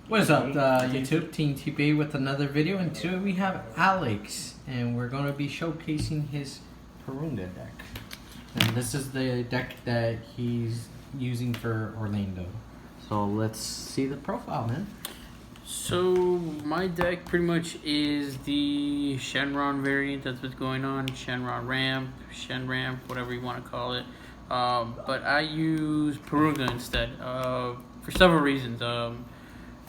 What is up, YouTube? Team TB with another video, and today we have Alex, and we're going to be showcasing his Porunga deck. And this is the deck that he's using for Orlando. So let's see the profile, man. So my deck pretty much is the Shenron variant. That's what's going on. Shenron Ramp, Shen Ramp, whatever you want to call it. But I use Porunga instead for several reasons.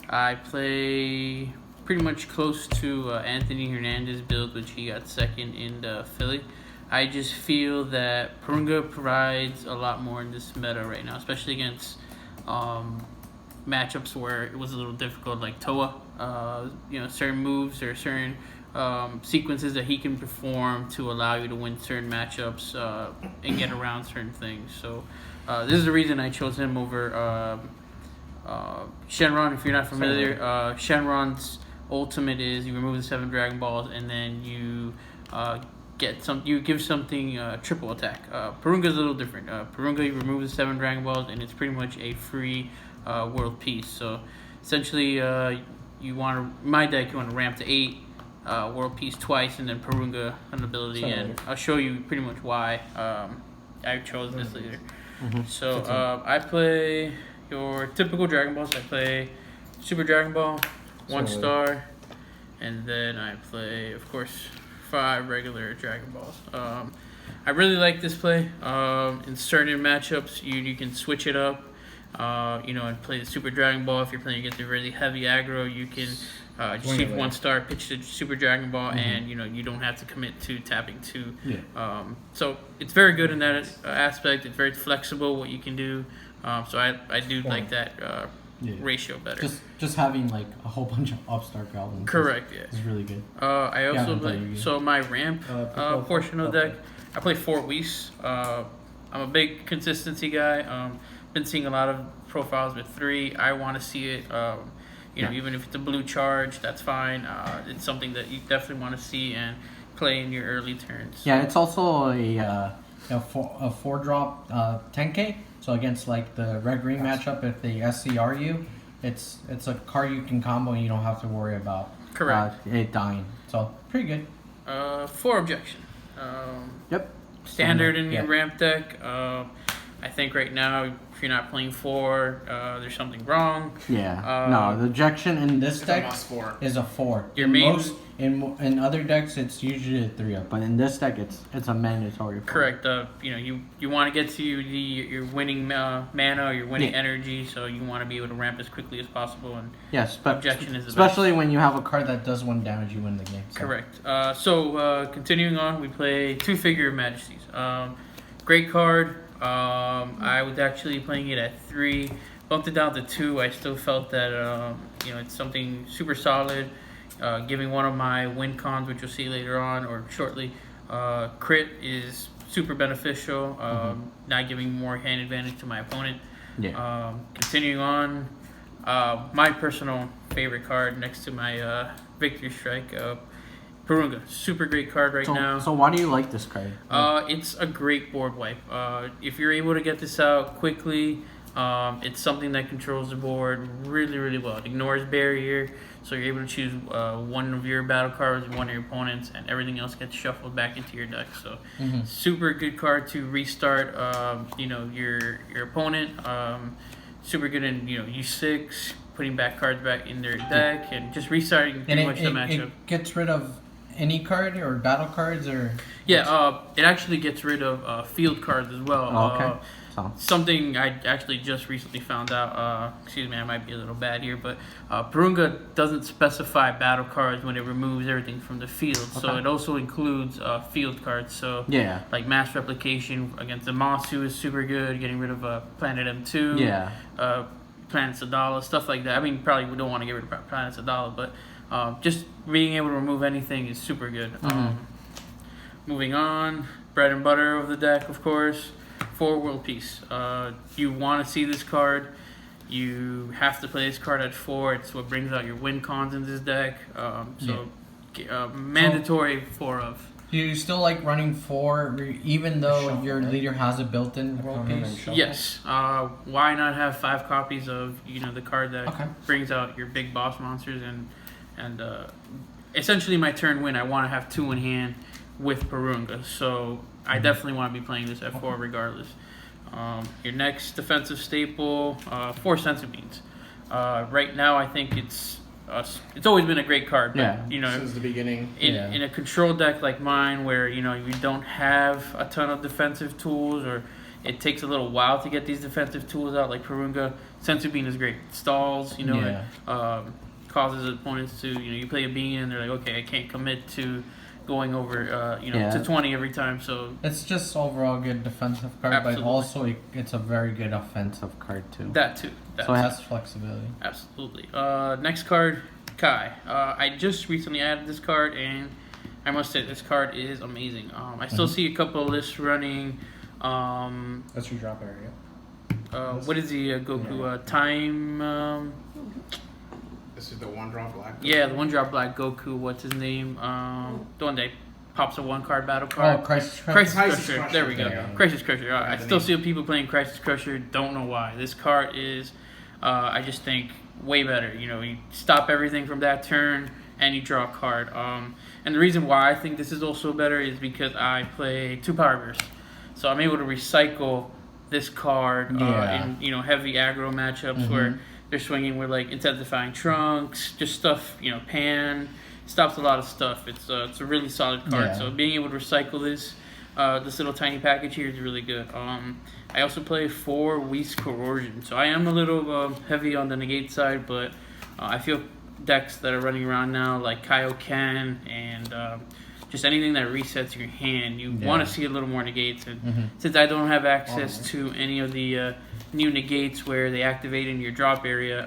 I play pretty much close to Anthony Hernandez build, which he got second in the Philly. I just feel that Porunga provides a lot more in this meta right now, especially against matchups where it was a little difficult, like Toa. Certain moves or certain sequences that he can perform to allow you to win certain matchups and get around certain things. So this is the reason I chose him over Shenron. If you're not familiar, Shenron's ultimate is you remove the 7 Dragon Balls and then you give something triple attack. Porunga's a little different. Porunga, you remove the 7 Dragon Balls and it's pretty much a free world piece. So essentially, my deck you want to ramp to 8 world piece twice and then Porunga an ability, and I'll show you pretty much why I chose this later. So I play your typical Dragon Balls. I play Super Dragon Ball, 1 star, and then I play, of course, 5 regular Dragon Balls. I really like this play. In certain matchups, you can switch it up, and play the Super Dragon Ball. If you're playing against a really heavy aggro, you can just keep 1 star, pitch the Super Dragon Ball, and you don't have to commit to tapping 2. So it's very good in that aspect. It's very flexible what you can do. So I do like that ratio better. Just having like a whole bunch of upstart goblins. Correct. Is really good. I also play my ramp portion of the deck. I play 4 Whis. I'm a big consistency guy. Been seeing a lot of profiles with 3. I want to see it. Even if it's a blue charge, that's fine. It's something that you definitely want to see and play in your early turns. Yeah, it's also a 4-drop 10k. So against like the red-green matchup, if they SCR you, it's a card you can combo and you don't have to worry about it dying. So pretty good. 4 objection. Yep. Standard in your ramp deck. I think right now, if you're not playing 4, there's something wrong. Yeah. No, the objection in this deck is a 4. Your main in other decks it's usually a 3 up, but in this deck it's a mandatory 4. Correct. You want to get to your winning mana or your winning energy, so you want to be able to ramp as quickly as possible. And yes, objection is the especially best. When you have a card that does 1 damage, you win the game. So. Correct. Continuing on, we play 2 Figure of Majesties. Great card. I was actually playing it at 3, bumped it down to 2. I still felt that it's something super solid. Giving one of my win cons, which you'll see later on or shortly, crit is super beneficial. Not giving more hand advantage to my opponent. Continuing on, my personal favorite card next to my Victory Strike, Porunga, super great card now. So why do you like this card? It's a great board wipe. If you're able to get this out quickly, it's something that controls the board really, really well. It ignores barrier, so you're able to choose 1 of your battle cards and 1 of your opponents, and everything else gets shuffled back into your deck. So super good card to restart your opponent. Super good in U6, putting back cards back in their deck and just restarting pretty much the matchup. It gets rid of any card or battle cards or it actually gets rid of field cards as well. Something I actually just recently found out. Excuse me, I might be a little bad here, but Porunga doesn't specify battle cards when it removes everything from the field. So it also includes field cards. So like Mass Replication against the Masu is super good. Getting rid of Planet M2. Planet Sadala, stuff like that. I mean, probably we don't want to get rid of Planet Sadala, but just being able to remove anything is super good. Moving on, bread and butter of the deck, of course. 4 world piece. You want to see this card. You have to play this card at 4. It's what brings out your win cons in this deck. Mandatory 4 of. Do you still like running 4, even though your leader has a built-in world piece? Yes. Why not have 5 copies of the card that brings out your big boss monsters and essentially my turn win. I want to have 2 in hand with Porunga, so I definitely want to be playing this at 4 regardless. Your next defensive staple, 4 senzu beans. Right now, I think it's always been a great card. But, since the beginning. In a control deck like mine, where you don't have a ton of defensive tools, or it takes a little while to get these defensive tools out, like Porunga, senzu bean is great. It stalls, causes opponents to you play a bean and they're like, okay, I can't commit to going over to 20 every time. So it's just overall good defensive card, absolutely. but also it's a very good offensive card too. That too. So it has flexibility. Absolutely. Next card, Kai. I just recently added this card, and I must say this card is amazing. I still see a couple of lists running. That's your drop area. What is the Goku time? This is the 1-drop black. Yeah, the 1-drop black Goku. What's his name? The one that pops a 1-card battle card. Oh, Crisis Crusher. There we go. Crisis Crusher. I still name. see people playing Crisis Crusher. Don't know why. This card is, I just think, way better. You stop everything from that turn and you draw a card. And the reason why I think this is also better is because I play 2 power bursts, so I'm able to recycle this card in heavy aggro matchups where they're swinging with like intensifying trunks, just stuff. Pan stops a lot of stuff. It's a really solid card. Yeah. So being able to recycle this little tiny package here is really good. I also play 4 Whis Corrosion, so I am a little heavy on the negate side, but I feel decks that are running around now like Kaioken and just anything that resets your hand, you want to see a little more negates. And since I don't have access to any of the new negates where they activate in your drop area,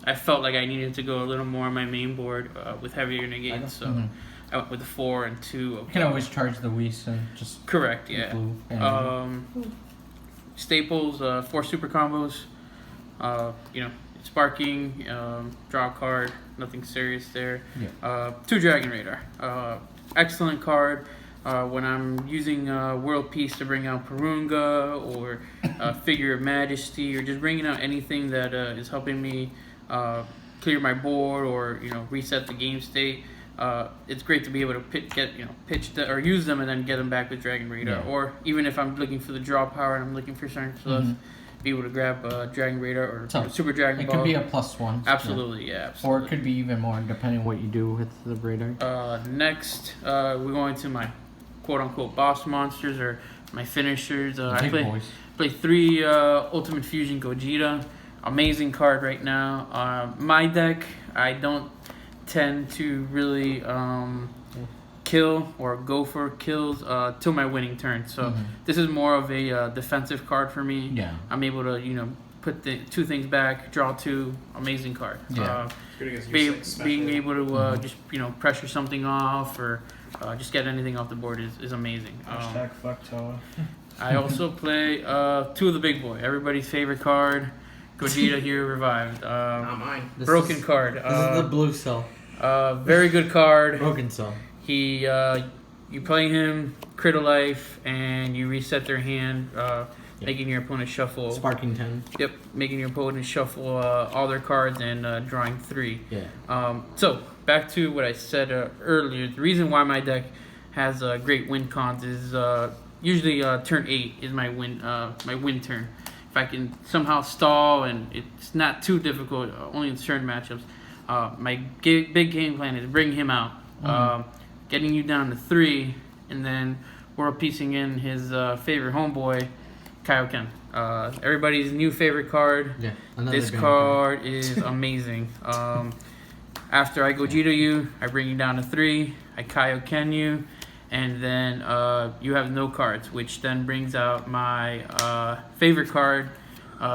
I felt like I needed to go a little more on my main board with heavier negates. So I went with the 4 and 2. You can always charge the Whis and just correct, yeah. Staples, 4 super combos. Sparking, draw a card, nothing serious there. 2 Dragon Radar. Excellent card when I'm using World Peace to bring out Porunga or Figure of Majesty, or just bringing out anything that is helping me clear my board or reset the game state. It's great to be able to pitch or use them and then get them back with Dragon Radar. Or even if I'm looking for the draw power and I'm looking for certain stuff, be able to grab Dragon Radar or Super Dragon Ball. It could be a +1. Absolutely, yeah. Absolutely. Or it could be even more, depending on what you do with the radar. Next, we're going to my quote-unquote boss monsters, or my finishers. I play 3 Ultimate Fusion Gogeta. Amazing card right now. My deck, I don't tend to really kill or go for kills till my winning turn. So this is more of a defensive card for me. Yeah. I'm able to put the 2 things back, draw 2. Amazing card. Yeah. Being able to just pressure something off or just get anything off the board is amazing. Fuck Toa. I also play 2 of the big boy, everybody's favorite card, Gogeta here revived. Not mine. Broken card. This is the blue cell. Very good card. Broken cell. He, you play him, crit a life, and you reset their hand, making your opponent shuffle. Sparking 10. Yep, making your opponent shuffle all their cards and drawing 3. Yeah. So back to what I said earlier. The reason why my deck has great win cons is usually turn 8 is my win turn. If I can somehow stall and it's not too difficult, only in certain matchups, my big game plan is bring him out. Getting you down to 3, and then world piecing in his favorite homeboy, Kaioken. Everybody's new favorite card. Yeah. This card is amazing. After I Gogeta you, I bring you down to 3. I Kaioken you, and then you have no cards, which then brings out my favorite card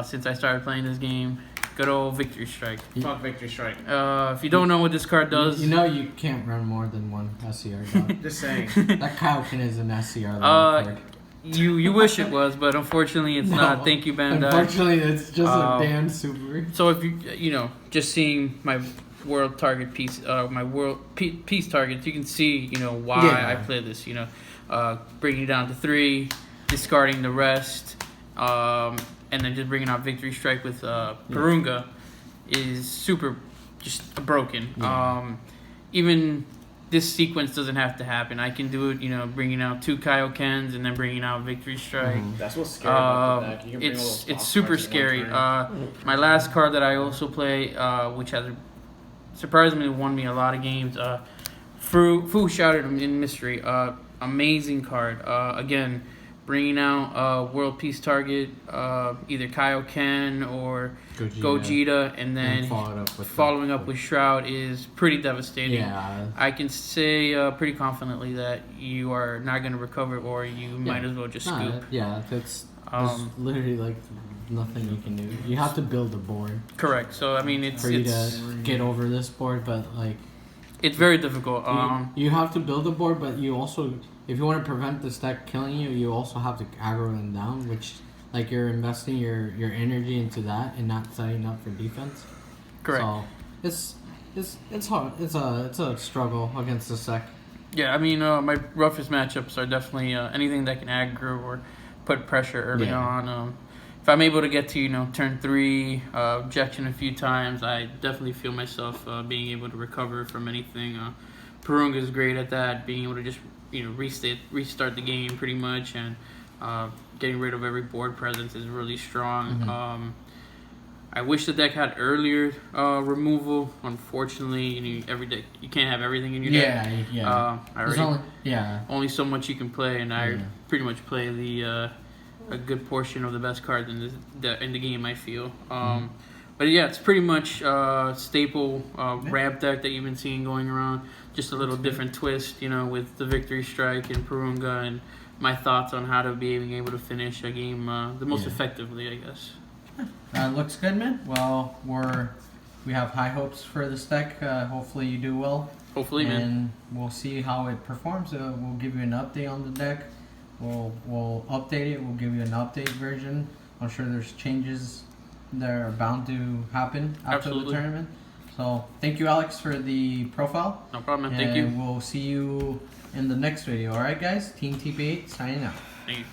since I started playing this game. Good old Victory Strike. Fuck Victory Strike. If you don't know what this card does... You can't run more than 1 SCR dog. Just saying. That Kaioken is an SCR card. You wish it was, but unfortunately it's not. Thank you, Bandai. Unfortunately, it's just a damn super. So if you just seeing my world target piece, my world piece targets, you can see, you know, why Yeah. I play this. You know, bringing it down to 3, discarding the rest, and then just bringing out Victory Strike with Porunga is super just broken. Yeah. Even this sequence doesn't have to happen. I can do it, you know, bringing out 2 Kaiokens and then bringing out Victory Strike. That's what's scary about the deck. You can bring all those It's boss super cards in one scary. turn. My last card that I also play, which has surprisingly won me a lot of games, Fu Shouted in Mystery. Amazing card. Again, bringing out World Peace Target, either Kaioken or Gogeta, and then following up with Shroud is pretty devastating. Yeah. I can say pretty confidently that you are not going to recover, or you might as well just scoop. Yeah, there's literally like nothing you can do. You have to build a board. Correct. So I mean, it's for you to get over this board, but like it's very difficult. You have to build a board, but you also, if you want to prevent this deck killing you, you also have to aggro them down, which like you're investing your energy into that and not setting up for defense. Correct. So it's hard. It's a struggle against this deck. Yeah, I mean, my roughest matchups are definitely anything that can aggro or put pressure early on. If I'm able to get to, turn 3, objection a few times, I definitely feel myself being able to recover from anything. Porunga is great at that, being able to just, restart the game pretty much, and getting rid of every board presence is really strong. Mm-hmm. I wish the deck had earlier removal. Unfortunately, every deck you can't have everything in your deck. Only so much you can play, and I pretty much play a good portion of the best cards in the game, I feel. But yeah, it's pretty much staple ramp deck that you've been seeing going around. Just a little different twist, with the Victory Strike and Porunga, and my thoughts on how to be able to finish a game the most effectively, I guess. Looks good, man. Well, we have high hopes for this deck. Hopefully you do well. Hopefully, man. And we'll see how it performs. We'll give you an update on the deck. We'll update it. We'll give you an update version. I'm sure there's changes that are bound to happen after the tournament. So thank you, Alex, for the profile. No problem, man. And Thank you. We'll see you in the next video. All right, guys? Team TP8 signing out. Thank you.